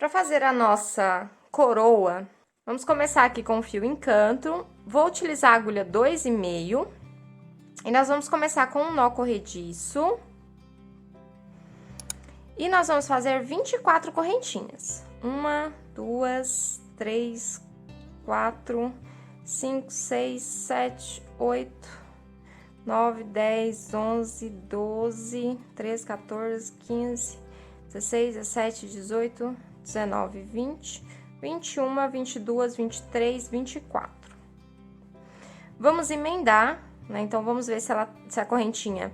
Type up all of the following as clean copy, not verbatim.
Para fazer a nossa coroa, vamos começar aqui com o fio em canto. Vou utilizar a agulha 2,5 e nós vamos começar com um nó corrediço. E nós vamos fazer 24 correntinhas. 1, 2, 3, 4, 5, 6, 7, 8, 9, 10, 11, 12, 13, 14, 15, 16, 17, 18, 19, 20, 21, 22, 23, 24. Vamos emendar, né? Então, vamos ver se a correntinha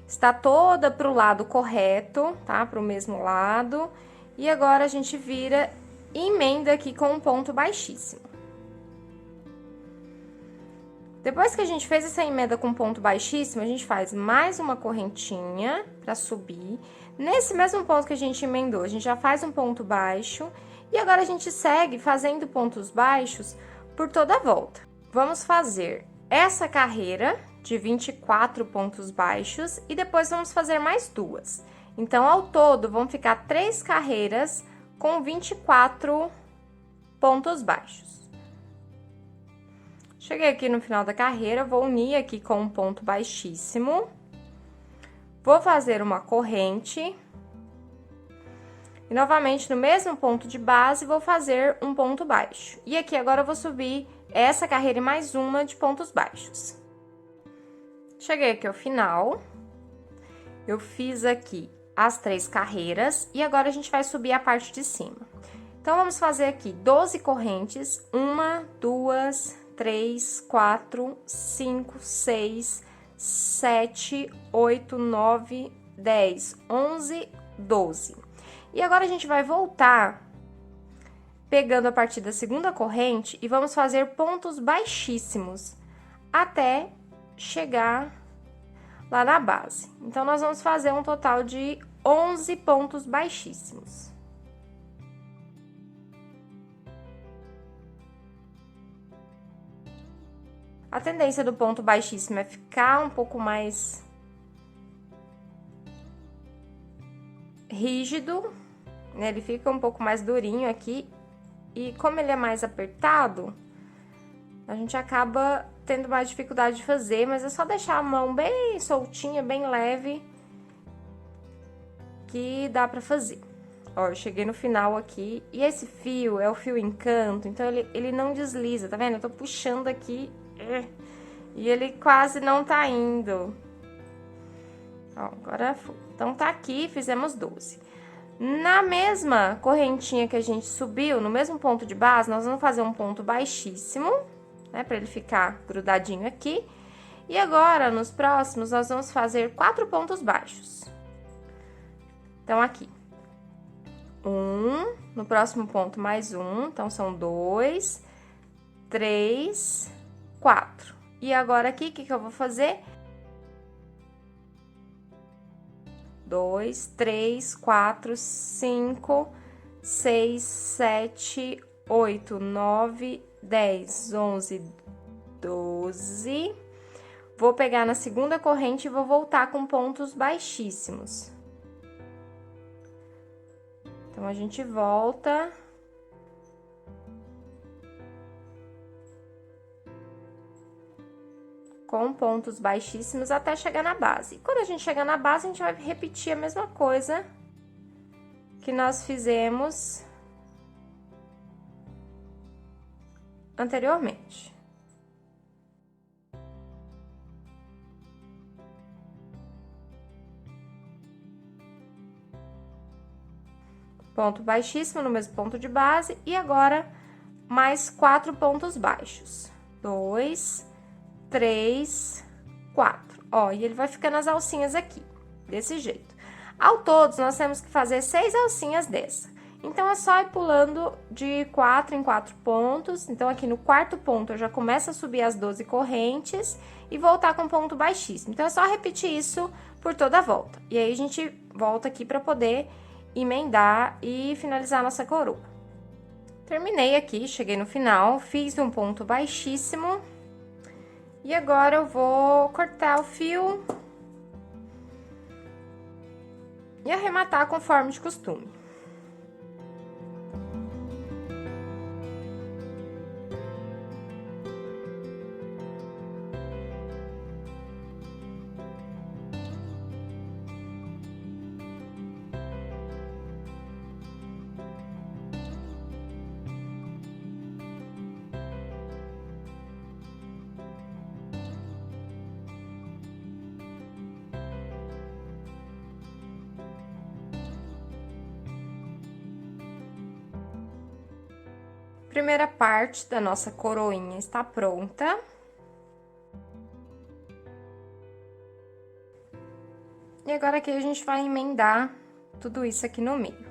está toda pro lado correto, tá? Pro mesmo lado. E agora, a gente vira e emenda aqui com um ponto baixíssimo. Depois que a gente fez essa emenda com ponto baixíssimo, a gente faz mais uma correntinha pra subir. Nesse mesmo ponto que a gente emendou, a gente já faz um ponto baixo. E agora, a gente segue fazendo pontos baixos por toda a volta. Vamos fazer essa carreira de 24 pontos baixos e depois vamos fazer mais duas. Então, ao todo, vão ficar 3 carreiras com 24 pontos baixos. Cheguei aqui no final da carreira, vou unir aqui com um ponto baixíssimo. Vou fazer uma corrente. E, novamente, no mesmo ponto de base, vou fazer um ponto baixo. E aqui, agora, eu vou subir essa carreira e mais uma de pontos baixos. Cheguei aqui ao final. Eu fiz aqui as 3 carreiras. E agora, a gente vai subir a parte de cima. Então, vamos fazer aqui 12 correntes. 1, 2, 3, 4, 5, 6, 7, 8, 9, 10, 11, 12. E agora, a gente vai voltar pegando a partir da segunda corrente e vamos fazer pontos baixíssimos até chegar lá na base. Então, nós vamos fazer um total de 11 pontos baixíssimos. A tendência do ponto baixíssimo é ficar um pouco mais rígido, né? Ele fica um pouco mais durinho aqui. E como ele é mais apertado, a gente acaba tendo mais dificuldade de fazer, mas é só deixar a mão bem soltinha, bem leve, que dá pra fazer. Ó, eu cheguei no final aqui, e esse fio é o fio em canto, então ele não desliza, tá vendo? Eu tô puxando aqui, e ele quase não tá indo. Ó, agora foi. Então, tá aqui, fizemos 12. Na mesma correntinha que a gente subiu, no mesmo ponto de base, nós vamos fazer um ponto baixíssimo, né? Pra ele ficar grudadinho aqui. E agora, nos próximos, nós vamos fazer 4 pontos baixos. Então, aqui. 1, no próximo ponto, mais 1. Então, são 2, 3, 4. E agora, aqui, o que eu vou fazer? 2, 3, 4, 5, 6, 7, 8, 9, 10, 11, 12. Vou pegar na segunda corrente e vou voltar com pontos baixíssimos. Então, a gente volta. Com pontos baixíssimos até chegar na base. E quando a gente chegar na base, a gente vai repetir a mesma coisa que nós fizemos anteriormente. Ponto baixíssimo no mesmo ponto de base e agora mais 4 pontos baixos. 2, 3, 4. Ó, e ele vai ficando as alcinhas aqui, desse jeito. Ao todo, nós temos que fazer 6 alcinhas dessa. Então, é só ir pulando de 4 em 4 pontos. Então, aqui no quarto ponto, eu já começo a subir as 12 correntes e voltar com ponto baixíssimo. Então, é só repetir isso por toda a volta. E aí, a gente volta aqui pra poder emendar e finalizar a nossa coroa. Terminei aqui, cheguei no final, fiz um ponto baixíssimo. E agora, eu vou cortar o fio e arrematar conforme de costume. Primeira parte da nossa coroinha está pronta. E agora aqui a gente vai emendar tudo isso aqui no meio.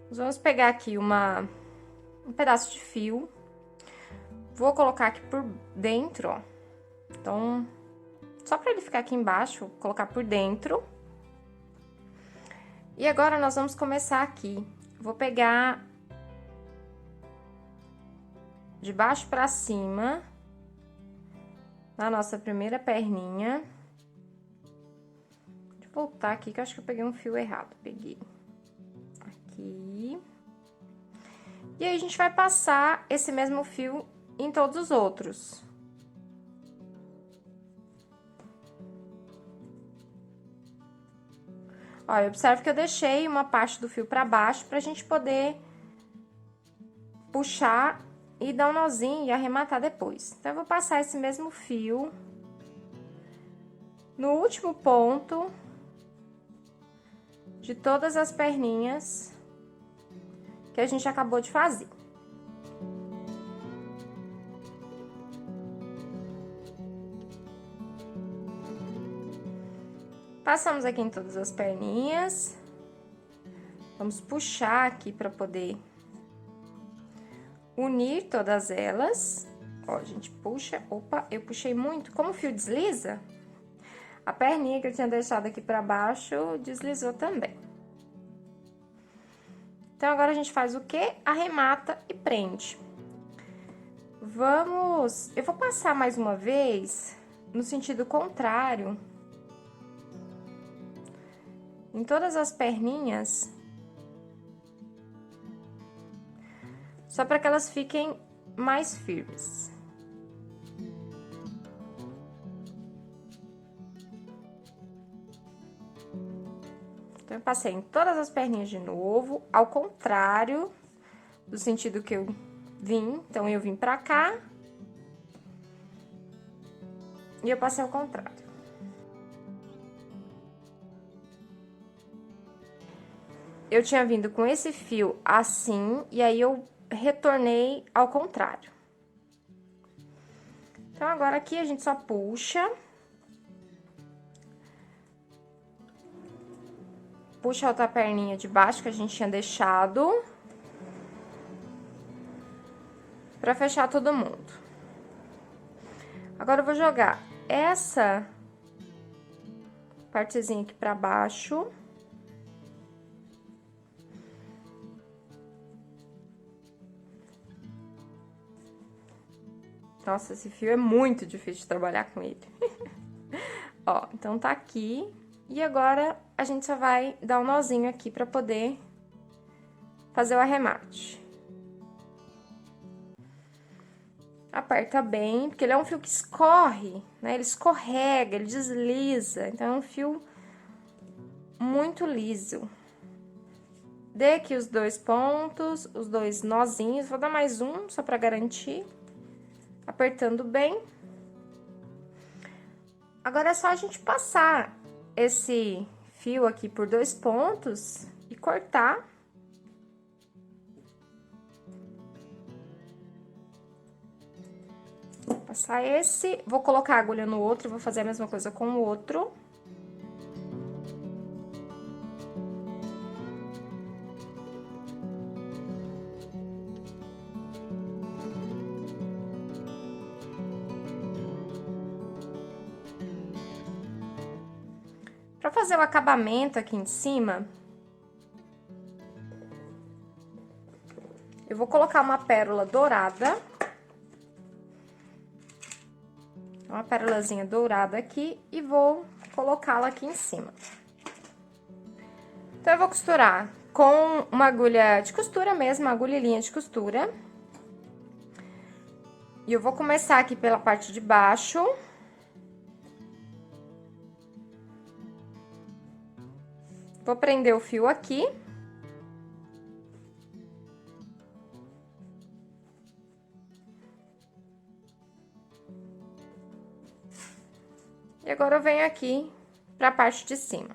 Nós vamos pegar aqui um pedaço de fio. Vou colocar aqui por dentro, ó. Então, só para ele ficar aqui embaixo, vou colocar por dentro. E agora nós vamos começar aqui. Vou pegar de baixo para cima, na nossa primeira perninha. Deixa eu voltar aqui, que eu acho que eu peguei um fio errado. Peguei aqui. E aí, a gente vai passar esse mesmo fio em todos os outros. Olha, observe que eu deixei uma parte do fio pra baixo pra gente poder puxar e dar um nozinho e arrematar depois. Então, eu vou passar esse mesmo fio no último ponto de todas as perninhas que a gente acabou de fazer. Passamos aqui em todas as perninhas. Vamos puxar aqui para poder unir todas elas. Ó, a gente puxa. Opa, eu puxei muito. Como o fio desliza, a perninha que eu tinha deixado aqui para baixo deslizou também. Então, agora a gente faz o quê? Arremata e prende. Eu vou passar mais uma vez no sentido contrário. Em todas as perninhas, só para que elas fiquem mais firmes. Então, eu passei em todas as perninhas de novo, ao contrário do sentido que eu vim. Então, eu vim pra cá e eu passei ao contrário. Eu tinha vindo com esse fio assim, e aí eu retornei ao contrário. Então, agora aqui a gente só puxa. Puxa a outra perninha de baixo que a gente tinha deixado. Pra fechar todo mundo. Agora, eu vou jogar essa partezinha aqui pra baixo. Nossa, esse fio é muito difícil de trabalhar com ele. Ó, então tá aqui. E agora, a gente só vai dar um nozinho aqui pra poder fazer o arremate. Aperta bem, porque ele é um fio que escorre, né? Ele escorrega, ele desliza. Então, é um fio muito liso. Dê aqui os 2 pontos, os 2 nozinhos. Vou dar mais um, só pra garantir. Apertando bem. Agora, é só a gente passar esse fio aqui por 2 pontos e cortar. Vou passar esse, vou colocar a agulha no outro e vou fazer a mesma coisa com o outro. Pra fazer o acabamento aqui em cima, eu vou colocar uma pérola dourada. Uma pérolazinha dourada aqui e vou colocá-la aqui em cima. Então, eu vou costurar com uma agulha de costura mesmo, uma agulha e linha de costura. E eu vou começar aqui pela parte de baixo. Vou prender o fio aqui. E agora, eu venho aqui pra parte de cima.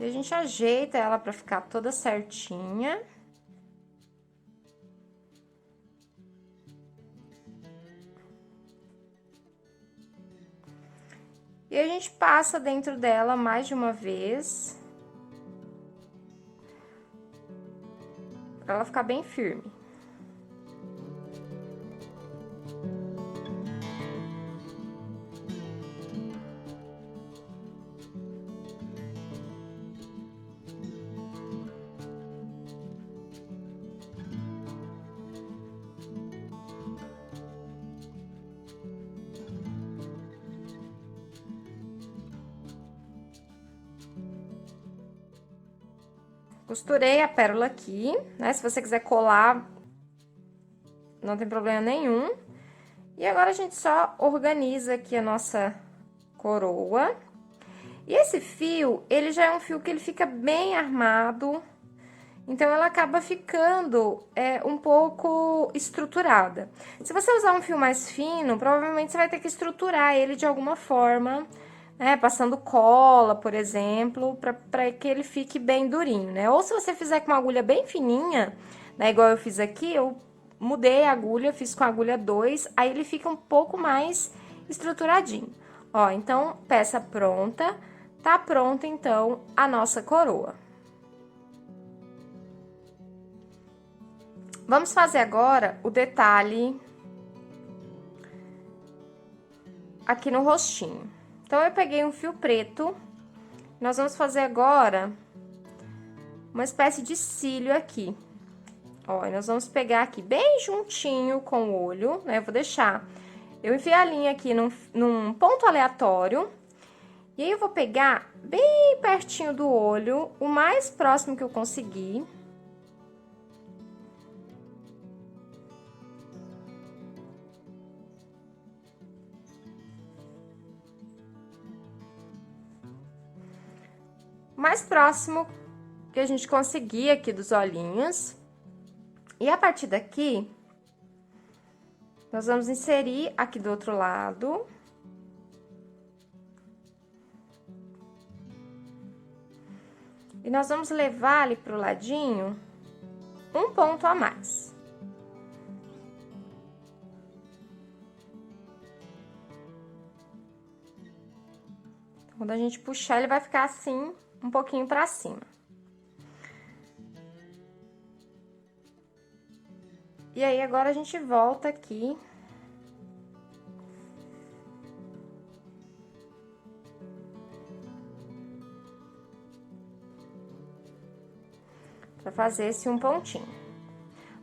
E a gente ajeita ela pra ficar toda certinha. E a gente passa dentro dela mais de uma vez. Pra ela ficar bem firme. Costurei a pérola aqui, né? Se você quiser colar, não tem problema nenhum. E agora a gente só organiza aqui a nossa coroa. E esse fio, ele já é um fio que ele fica bem armado, então ela acaba ficando um pouco estruturada. Se você usar um fio mais fino, provavelmente você vai ter que estruturar ele de alguma forma, né? Passando cola, por exemplo, para que ele fique bem durinho, né? Ou se você fizer com uma agulha bem fininha, né? Igual eu fiz aqui, eu mudei a agulha, fiz com a agulha 2, aí ele fica um pouco mais estruturadinho. Ó, então, peça pronta, tá pronta então a nossa coroa. Vamos fazer agora o detalhe aqui no rostinho. Então, eu peguei um fio preto, nós vamos fazer agora uma espécie de cílio aqui. Ó, e nós vamos pegar aqui bem juntinho com o olho, né? Eu vou deixar, eu enfiei a linha aqui num ponto aleatório, e aí eu vou pegar bem pertinho do olho, o mais próximo que eu conseguir. Mais próximo que a gente conseguir aqui dos olhinhos. E a partir daqui, nós vamos inserir aqui do outro lado. E nós vamos levar ali pro ladinho um ponto a mais. Quando a gente puxar, ele vai ficar assim, um pouquinho pra cima. E aí, agora a gente volta aqui. Pra fazer esse um pontinho.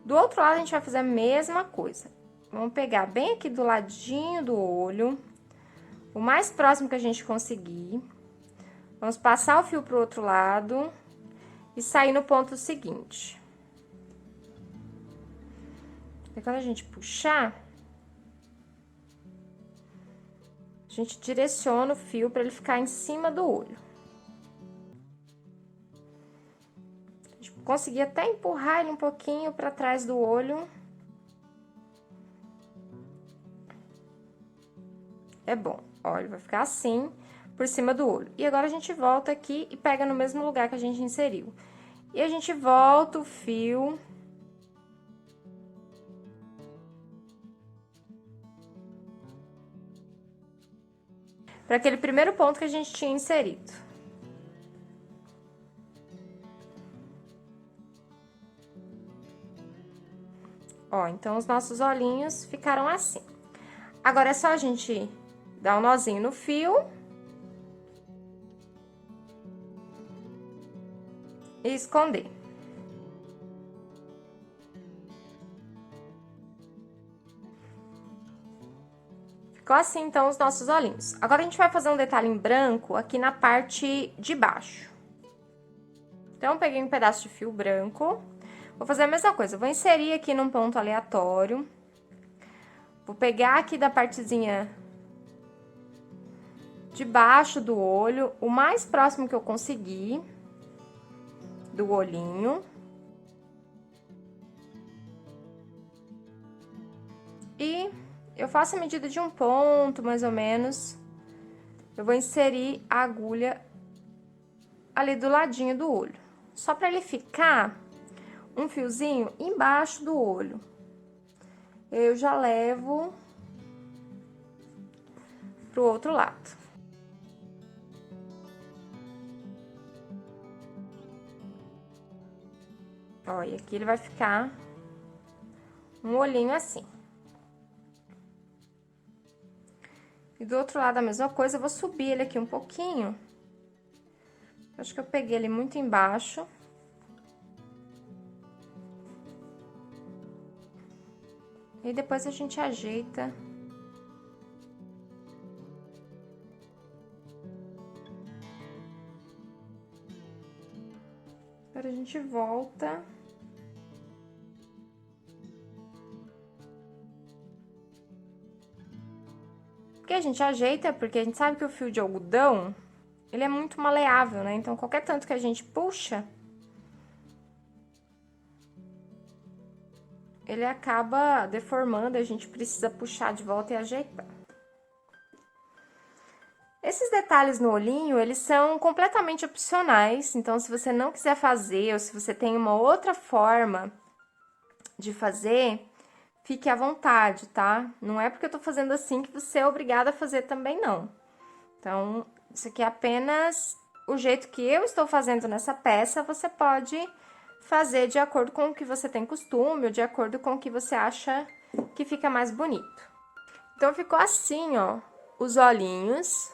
Do outro lado, a gente vai fazer a mesma coisa. Vamos pegar bem aqui do ladinho do olho, o mais próximo que a gente conseguir. Vamos passar o fio pro outro lado e sair no ponto seguinte. E quando a gente puxar, a gente direciona o fio para ele ficar em cima do olho. A gente conseguir até empurrar ele um pouquinho para trás do olho. É bom. Ó, ele vai ficar assim, por cima do olho. E agora a gente volta aqui e pega no mesmo lugar que a gente inseriu. E a gente volta o fio. Para aquele primeiro ponto que a gente tinha inserido. Ó, então, os nossos olhinhos ficaram assim. Agora, é só a gente dar um nozinho no fio. E esconder. Ficou assim, então, os nossos olhinhos. Agora, a gente vai fazer um detalhe em branco aqui na parte de baixo. Então, eu peguei um pedaço de fio branco. Vou fazer a mesma coisa, vou inserir aqui num ponto aleatório. Vou pegar aqui da partezinha de baixo do olho, o mais próximo que eu conseguir do olhinho. E eu faço a medida de um ponto, mais ou menos. Eu vou inserir a agulha ali do ladinho do olho. Só pra ele ficar um fiozinho embaixo do olho. Eu já levo pro outro lado. Ó, e aqui ele vai ficar um olhinho assim. E do outro lado a mesma coisa, eu vou subir ele aqui um pouquinho. Acho que eu peguei ele muito embaixo. E depois a gente ajeita. Agora a gente volta. Porque a gente ajeita, porque a gente sabe que o fio de algodão, ele é muito maleável, né? Então, qualquer tanto que a gente puxa, ele acaba deformando, a gente precisa puxar de volta e ajeitar. Esses detalhes no olhinho, eles são completamente opcionais, então se você não quiser fazer, ou se você tem uma outra forma de fazer, fique à vontade, tá? Não é porque eu tô fazendo assim que você é obrigada a fazer também, não. Então, isso aqui é apenas o jeito que eu estou fazendo nessa peça, você pode fazer de acordo com o que você tem costume, ou de acordo com o que você acha que fica mais bonito. Então, ficou assim, ó, os olhinhos.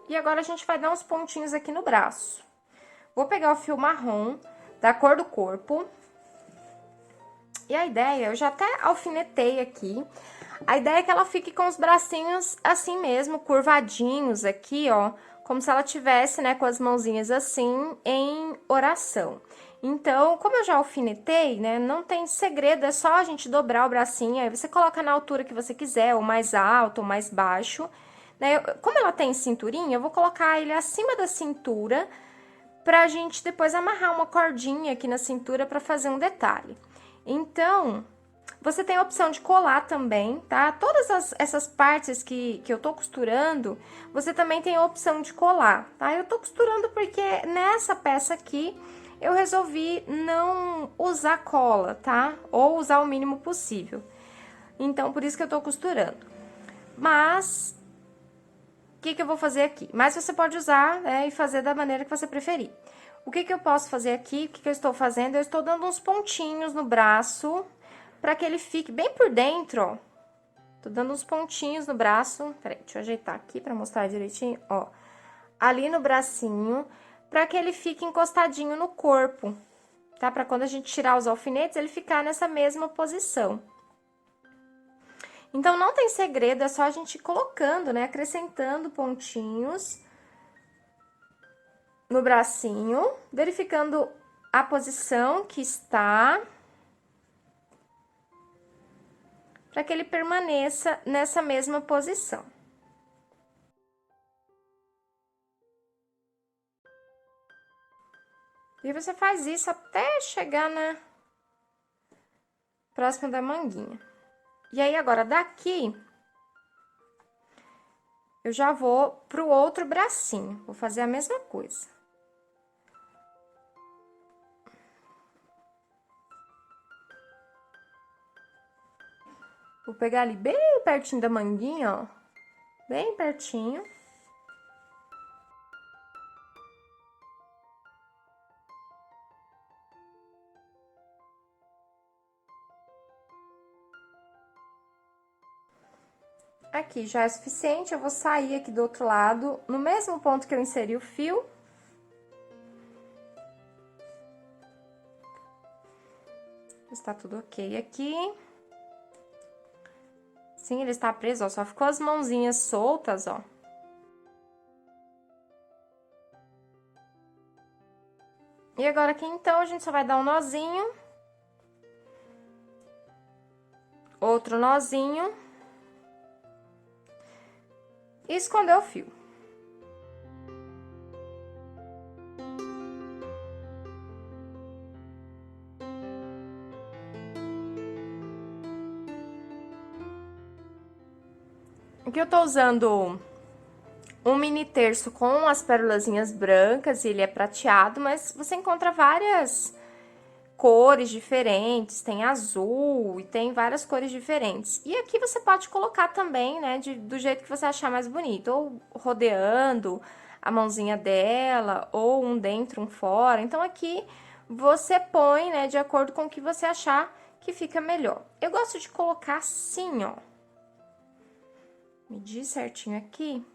E agora, a gente vai dar uns pontinhos aqui no braço. Vou pegar o fio marrom, da cor do corpo. E a ideia, eu já até alfinetei aqui. A ideia é que ela fique com os bracinhos assim mesmo, curvadinhos aqui, ó. Como se ela tivesse, né, com as mãozinhas assim, em oração. Então, como eu já alfinetei, né, não tem segredo, é só a gente dobrar o bracinho. Aí você coloca na altura que você quiser, ou mais alto, ou mais baixo. Né? Como ela tem cinturinha, eu vou colocar ele acima da cintura, pra gente depois amarrar uma cordinha aqui na cintura pra fazer um detalhe. Então, você tem a opção de colar também, tá? Todas essas partes que eu tô costurando, você também tem a opção de colar, tá? Eu tô costurando porque nessa peça aqui, eu resolvi não usar cola, tá? Ou usar o mínimo possível. Então, por isso que eu tô costurando. Mas, o que eu vou fazer aqui? Mas você pode usar, né, e fazer da maneira que você preferir. O que eu posso fazer aqui? O que eu estou fazendo? Eu estou dando uns pontinhos no braço, pra que ele fique bem por dentro, ó. Tô dando uns pontinhos no braço. Peraí, deixa eu ajeitar aqui pra mostrar direitinho, ó. Ali no bracinho, pra que ele fique encostadinho no corpo, tá? Pra quando a gente tirar os alfinetes, ele ficar nessa mesma posição. Então, não tem segredo, é só a gente ir colocando, né? Acrescentando pontinhos no bracinho, verificando a posição que está, para que ele permaneça nessa mesma posição. E você faz isso até chegar na próxima da manguinha. E aí, agora, daqui, eu já vou pro outro bracinho. Vou fazer a mesma coisa. Vou pegar ali bem pertinho da manguinha, ó. Bem pertinho. Aqui já é suficiente, eu vou sair aqui do outro lado, no mesmo ponto que eu inseri o fio. Está tudo ok aqui. Sim, ele está preso, ó, só ficou as mãozinhas soltas, ó. E agora aqui, então, a gente só vai dar um nozinho. Outro nozinho. E esconder o fio. Aqui eu tô usando um mini terço com as pérolazinhas brancas, ele é prateado, mas você encontra várias cores diferentes, tem azul e tem várias cores diferentes. E aqui você pode colocar também, né, do jeito que você achar mais bonito, ou rodeando a mãozinha dela, ou um dentro, um fora. Então, aqui você põe, né, de acordo com o que você achar que fica melhor. Eu gosto de colocar assim, ó. Medir certinho aqui.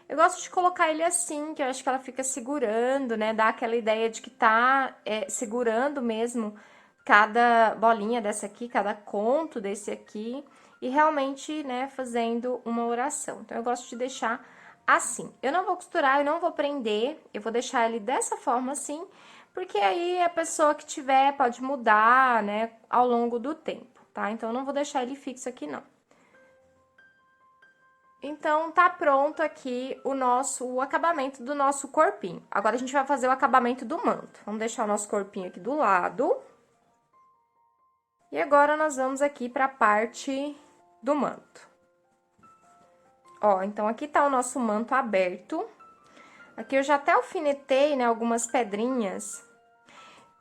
Eu gosto de colocar ele assim, que eu acho que ela fica segurando, né? Dá aquela ideia de que tá segurando mesmo cada bolinha dessa aqui, cada conto desse aqui. E realmente, né, fazendo uma oração. Então, eu gosto de deixar assim. Eu não vou costurar, eu não vou prender. Eu vou deixar ele dessa forma assim, porque aí a pessoa que tiver pode mudar, né, ao longo do tempo, tá? Então, eu não vou deixar ele fixo aqui, não. Então, tá pronto aqui o acabamento do nosso corpinho. Agora, a gente vai fazer o acabamento do manto. Vamos deixar o nosso corpinho aqui do lado. E agora, nós vamos aqui pra parte do manto. Ó, então, aqui tá o nosso manto aberto. Aqui eu já até alfinetei, né, algumas pedrinhas.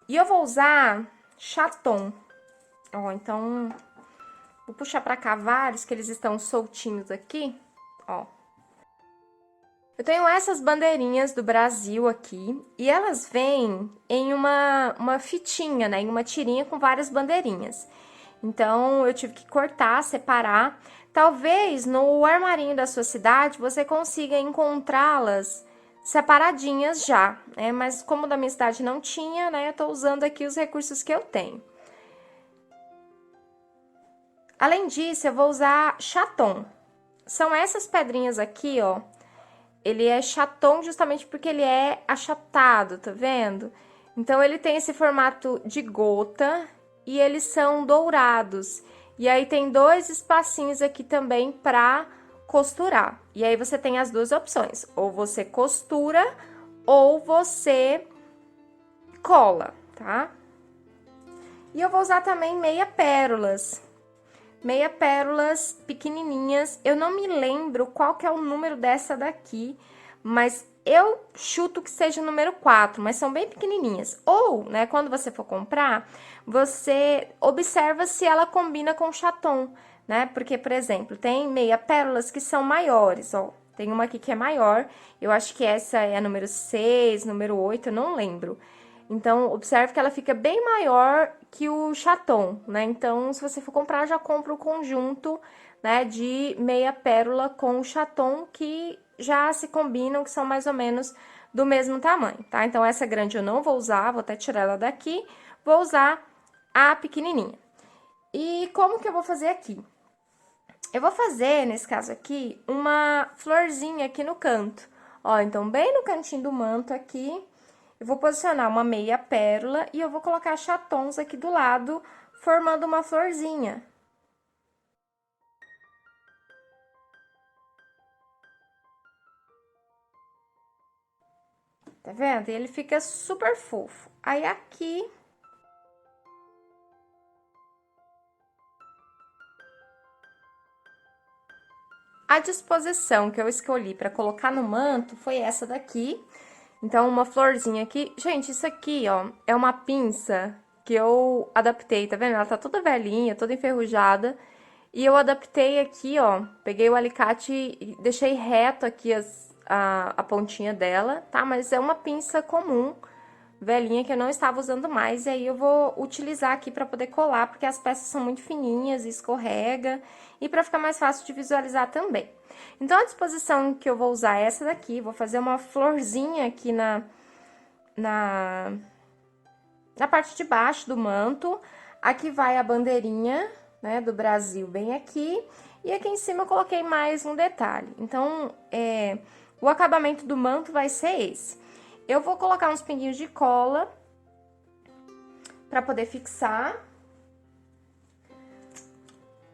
E eu vou usar chaton. Ó, então, vou puxar pra cá vários, que eles estão soltinhos aqui, ó. Eu tenho essas bandeirinhas do Brasil aqui, e elas vêm em uma fitinha, né, em uma tirinha com várias bandeirinhas. Então, eu tive que cortar, separar. Talvez no armarinho da sua cidade você consiga encontrá-las separadinhas já, né? Mas como da minha cidade não tinha, né, eu tô usando aqui os recursos que eu tenho. Além disso, eu vou usar chaton. São essas pedrinhas aqui, ó. Ele é chaton justamente porque ele é achatado, tá vendo? Então, ele tem esse formato de gota e eles são dourados. E aí, tem dois espacinhos aqui também pra costurar. E aí, você tem as duas opções. Ou você costura ou você cola, tá? E eu vou usar também meia pérolas. Meia pérolas pequenininhas. Eu não me lembro qual que é o número dessa daqui, mas eu chuto que seja o número 4, mas são bem pequenininhas. Ou, né, quando você for comprar, você observa se ela combina com chaton, né? Porque, por exemplo, tem meia pérolas que são maiores, ó. Tem uma aqui que é maior, eu acho que essa é a número 6, número 8, eu não lembro. Então, observe que ela fica bem maior que o chaton, né? Então, se você for comprar, já compra o conjunto, né, de meia pérola com o chaton, que já se combinam, que são mais ou menos do mesmo tamanho, tá? Então, essa grande eu não vou usar, vou até tirar ela daqui, vou usar a pequenininha. E como que eu vou fazer aqui? Eu vou fazer, nesse caso aqui, uma florzinha aqui no canto. Ó, então, bem no cantinho do manto aqui, eu vou posicionar uma meia pérola e eu vou colocar chatons aqui do lado, formando uma florzinha. Tá vendo? E ele fica super fofo. Aí, aqui... A disposição que eu escolhi para colocar no manto foi essa daqui. Então, uma florzinha aqui. Gente, isso aqui, ó, é uma pinça que eu adaptei, tá vendo? Ela tá toda velhinha, toda enferrujada. E eu adaptei aqui, ó, peguei o alicate e deixei reto aqui a pontinha dela, tá? Mas é uma pinça comum, velhinha, que eu não estava usando mais. E aí, eu vou utilizar aqui pra poder colar, porque as peças são muito fininhas e escorrega. E pra ficar mais fácil de visualizar também. Então, a disposição que eu vou usar é essa daqui. Vou fazer uma florzinha aqui na parte de baixo do manto. Aqui vai a bandeirinha, né, do Brasil bem aqui. E aqui em cima eu coloquei mais um detalhe. Então, o acabamento do manto vai ser esse. Eu vou colocar uns pinguinhos de cola pra poder fixar.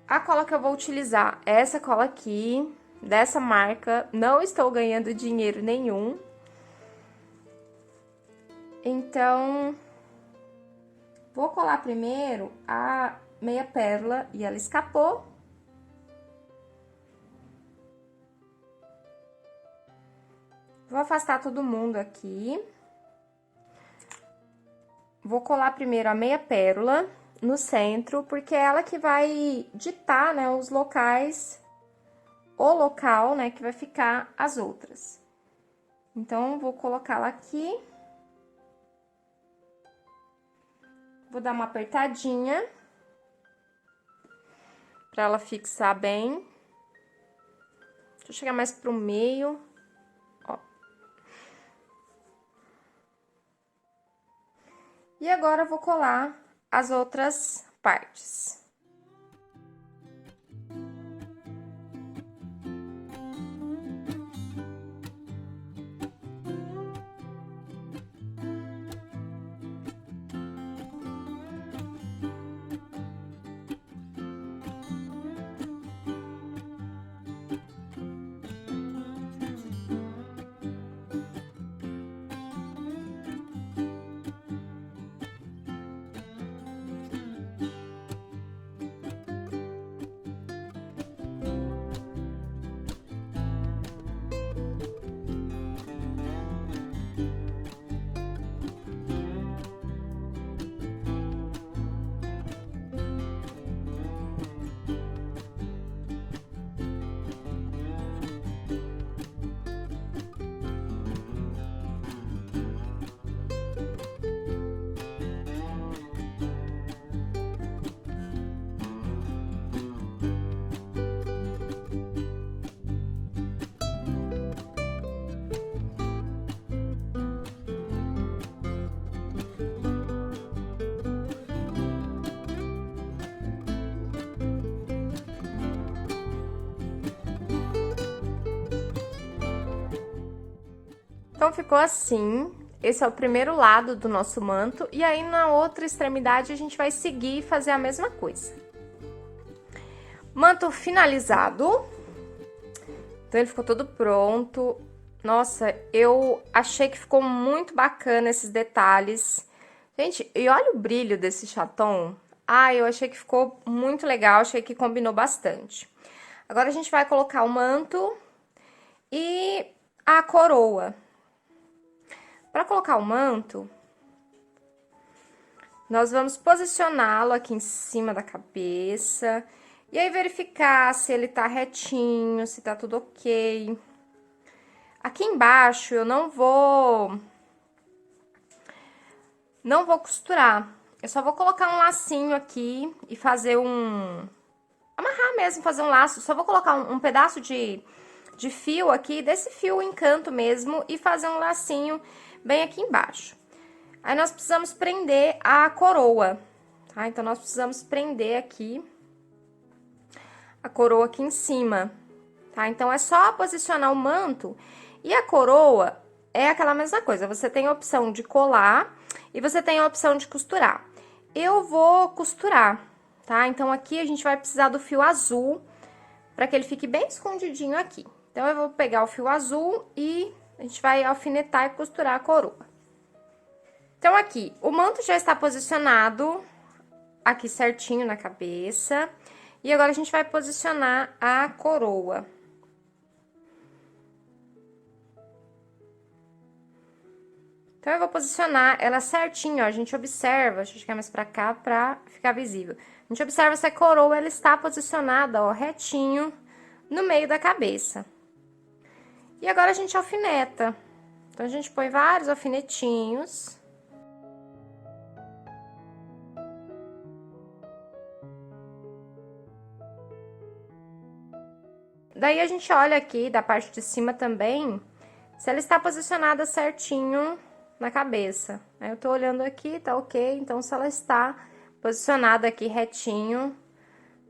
A cola que eu vou utilizar é essa cola aqui, dessa marca. Não estou ganhando dinheiro nenhum. Então, vou colar primeiro a meia pérola e ela escapou. Vou afastar todo mundo aqui. Vou colar primeiro a meia pérola no centro, porque é ela que vai ditar, né, os locais, o local, né, que vai ficar as outras. Então, vou colocá-la aqui. Vou dar uma apertadinha pra ela fixar bem. Deixa eu chegar mais pro meio, ó. E agora, eu vou colar as outras partes. Então, ficou assim. Esse é o primeiro lado do nosso manto. E aí, na outra extremidade, a gente vai seguir e fazer a mesma coisa. Manto finalizado. Então, ele ficou todo pronto. Nossa, eu achei que ficou muito bacana esses detalhes. Gente, e olha o brilho desse chaton. Ah, eu achei que ficou muito legal, achei que combinou bastante. Agora, a gente vai colocar o manto e a coroa. Para colocar o manto, nós vamos posicioná-lo aqui em cima da cabeça. E aí, verificar se ele tá retinho, se tá tudo ok. Aqui embaixo, eu não vou costurar. Eu só vou colocar um lacinho aqui e fazer amarrar mesmo, fazer um laço. Só vou colocar um pedaço de fio aqui, desse fio encanto mesmo, e fazer um lacinho bem aqui embaixo. Aí, nós precisamos prender a coroa, tá? Então, nós precisamos prender aqui a coroa aqui em cima, tá? Então, é só posicionar o manto e a coroa é aquela mesma coisa. Você tem a opção de colar e você tem a opção de costurar. Eu vou costurar, tá? Então, aqui a gente vai precisar do fio azul para que ele fique bem escondidinho aqui. Então, eu vou pegar o fio azul e a gente vai alfinetar e costurar a coroa. Então, aqui, o manto já está posicionado aqui certinho na cabeça. E agora, a gente vai posicionar a coroa. Então, eu vou posicionar ela certinho, ó. A gente observa, deixa eu chegar mais pra cá pra ficar visível. A gente observa se a coroa, ela está posicionada, ó, retinho no meio da cabeça. E agora, a gente alfineta. Então, a gente põe vários alfinetinhos. Daí, a gente olha aqui da parte de cima também, se ela está posicionada certinho na cabeça. Aí, eu tô olhando aqui, tá ok. Então, se ela está posicionada aqui retinho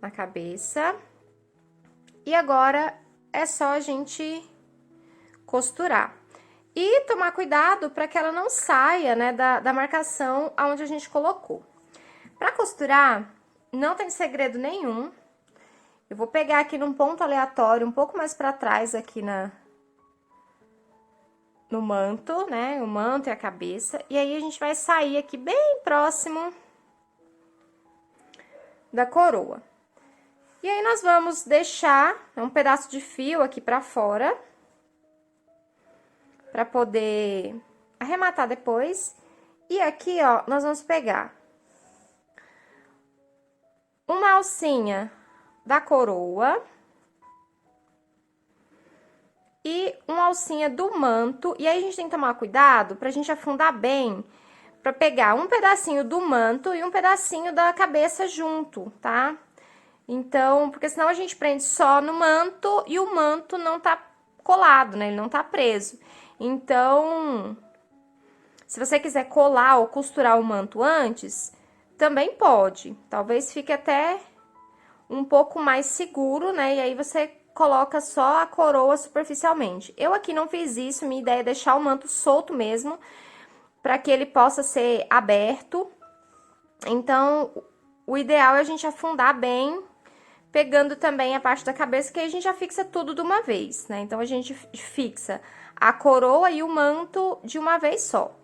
na cabeça. E agora, é só a gente costurar. E tomar cuidado para que ela não saia, né, da marcação aonde a gente colocou. Para costurar, não tem segredo nenhum. Eu vou pegar aqui num ponto aleatório, um pouco mais para trás aqui no manto, né? O manto e a cabeça. E aí, a gente vai sair aqui bem próximo da coroa. E aí, nós vamos deixar um pedaço de fio aqui pra fora. para poder arrematar depois. E aqui, ó, nós vamos pegar uma alcinha da coroa e uma alcinha do manto. E aí, a gente tem que tomar cuidado pra gente afundar bem, pra pegar um pedacinho do manto e um pedacinho da cabeça junto, tá? Então, porque senão a gente prende só no manto e o manto não tá colado, né? Ele não tá preso. Então, se você quiser colar ou costurar o manto antes, também pode. Talvez fique até um pouco mais seguro, né? E aí você coloca só a coroa superficialmente. Eu aqui não fiz isso, minha ideia é deixar o manto solto mesmo, para que ele possa ser aberto. Então, o ideal é a gente afundar bem, pegando também a parte da cabeça, que aí a gente já fixa tudo de uma vez, né? Então, a gente fixa a coroa e o manto de uma vez só.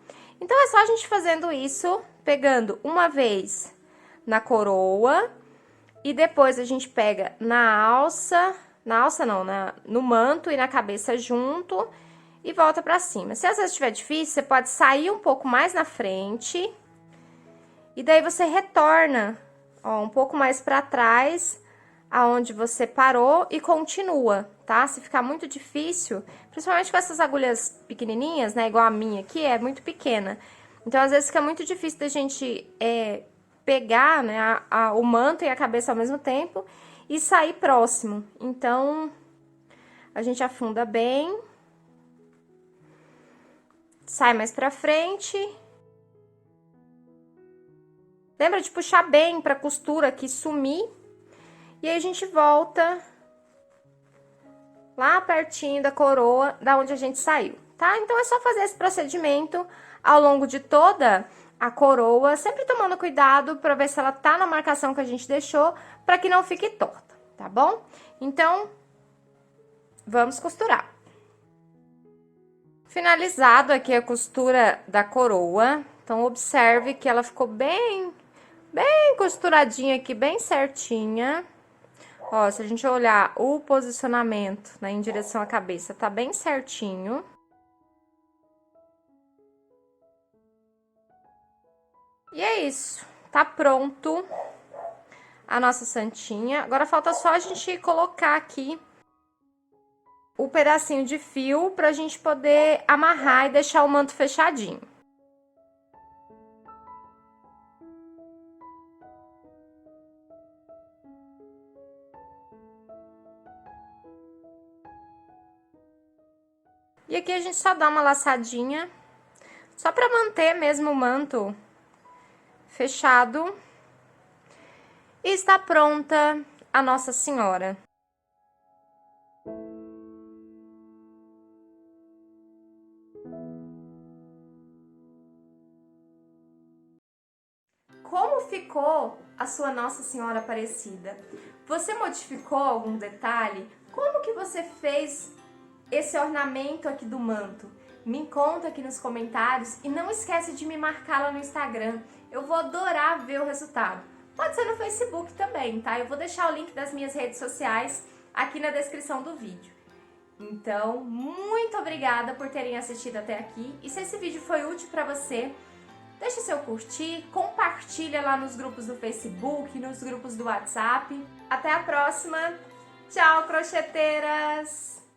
Então, é só a gente fazendo isso, pegando uma vez na coroa, e depois a gente pega no manto e na cabeça junto, e volta pra cima. Se às vezes estiver difícil, você pode sair um pouco mais na frente, e daí você retorna, ó, um pouco mais pra trás, aonde você parou, e continua, tá? Se ficar muito difícil, principalmente com essas agulhas pequenininhas, né, igual a minha aqui, é muito pequena. Então, às vezes fica muito difícil da gente pegar, né, o manto e a cabeça ao mesmo tempo e sair próximo. Então, a gente afunda bem, sai mais pra frente. Lembra de puxar bem pra costura aqui sumir. E aí, a gente volta lá pertinho da coroa, da onde a gente saiu, tá? Então, é só fazer esse procedimento ao longo de toda a coroa, sempre tomando cuidado pra ver se ela tá na marcação que a gente deixou, pra que não fique torta, tá bom? Então, vamos costurar. Finalizado aqui a costura da coroa, então, observe que ela ficou bem costuradinha aqui, bem certinha. Ó, se a gente olhar o posicionamento, né, em direção à cabeça, tá bem certinho. E é isso, tá pronto a nossa santinha. Agora, falta só a gente colocar aqui o pedacinho de fio pra gente poder amarrar e deixar o manto fechadinho. E aqui a gente só dá uma laçadinha, só pra manter mesmo o manto fechado. E está pronta a Nossa Senhora. Como ficou a sua Nossa Senhora Aparecida? Você modificou algum detalhe? Como que você fez esse ornamento aqui do manto? Me conta aqui nos comentários e não esquece de me marcar lá no Instagram. Eu vou adorar ver o resultado. Pode ser no Facebook também, tá? Eu vou deixar o link das minhas redes sociais aqui na descrição do vídeo. Então, muito obrigada por terem assistido até aqui. E se esse vídeo foi útil para você, deixa seu curtir, compartilha lá nos grupos do Facebook, nos grupos do WhatsApp. Até a próxima. Tchau, crocheteiras!